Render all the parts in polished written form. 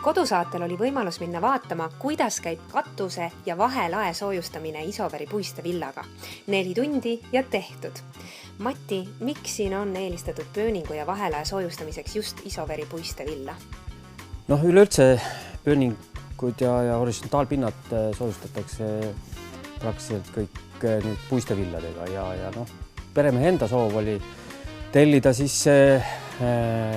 Kodusaatel oli võimalus minna vaatama, kuidas käib katuse ja vahelae soojustamine Isoveri puistevillaga. 4 tundi ja tehtud. Mati, miks siin on eelistatud pööningu ja vahelae soojustamiseks just Isoveri puistevilla? Üleüldse pööningud ja horisontaalpinnad soojustatakse praktiliselt kõik nüüd puistevilladega ja peremehe enda soov oli tellida siis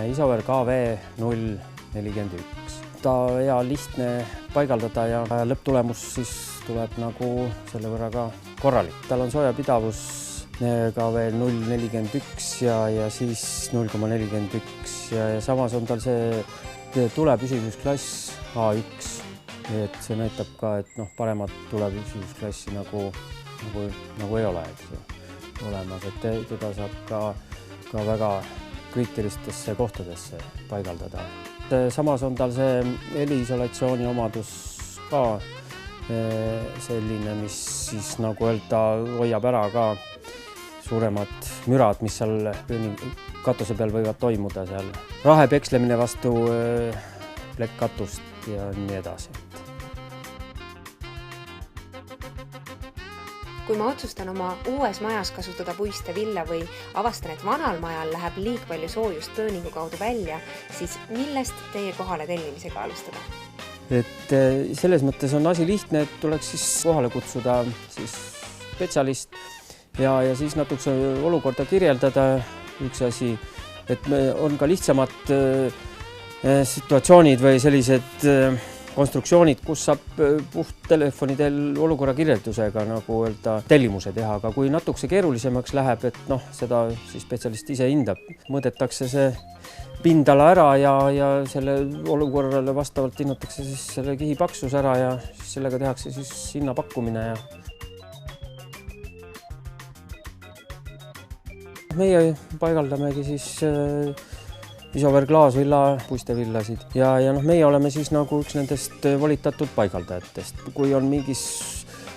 Isover KV041. Ta hea lihtne paigaldada ja lõpptulemus siis tuleb nagu selle võrra ka korralik. Tal on soojapidavus KV041 ja siis 0,41 ja samas on tal see tulepüsivusklass A1. Et see näitab ka, et paremat tulepüsivusklassi nagu ei ole, olemas, et teda saab ka väga kriitilistesse kohtadesse paigaldada. Samas on tal see heliisolatsiooni omadus ka selline, mis siis nagu öelda hoiab ära ka suuremad mürad, mis seal katuse peal võivad toimuda seal. Rahe pekslemine vastu plekkkatust ja nii edasi. Kui ma otsustan oma uues majas kasutada puistevilla või avastan, et vanal majal läheb liig palju soojust pööningu kaudu välja, siis millest teie kohale tellimisega alustada? Et selles mõttes on asi lihtne, et tuleks siis kohale kutsuda siis spetsialist ja siis natuke olukorda kirjeldada üks asi, et on ka lihtsamad situatsioonid või sellised konstruktsioonid, kus saab puht telefonidel olukorra kirjeldusega nagu öelda tellimuse teha, aga kui natukese keerulisemaks läheb, et seda siis spetsialist ise hindab. Mõõdetakse see pindala ära ja selle olukorrale vastavalt hinnatakse siis selle kihi paksus ära ja sellega tehakse siis hinnapakkumine. Meie paigaldamegi siis Isover klaasvilla puistevillasid ja meie oleme siis nagu üks nendest volitatud paigaldajatest. Kui on mingis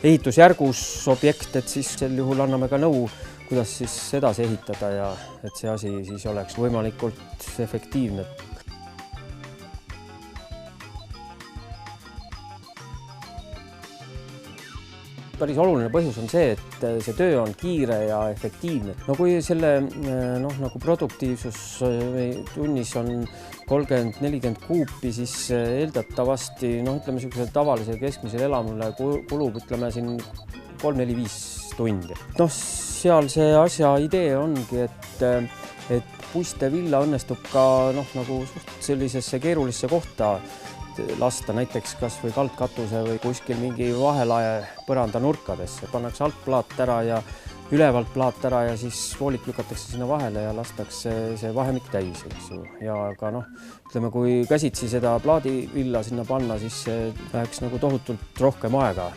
ehitusjärgus objekt, et siis sel juhul anname ka nõu, kuidas siis edasi ehitada ja et see asi siis oleks võimalikult efektiivne. Päris oluline põhjus on see, et see töö on kiire ja efektiivne. Kui selle nagu produktiivsus tunnis on 30-40 kuupi, siis eeldatavasti, ütleme niisugusel tavalisel keskmisel elamule kulub, siin 3-4-5 tundi. Seal see asja idee ongi, et puistevilla õnnestub ka nagu sellisesse keerulisse kohta lasta näiteks kas või kaldkatuse või kuskil mingi vahelae põranda nurkadesse. Pannakse alt plaat ära ja ülevalt plaat ära ja siis voolik lükatakse sinna vahele ja lastakse see vahemik täis. Ja ka ütleme, kui käsitsi seda plaadivilla sinna panna, siis see läheks nagu tohutult rohkem aega.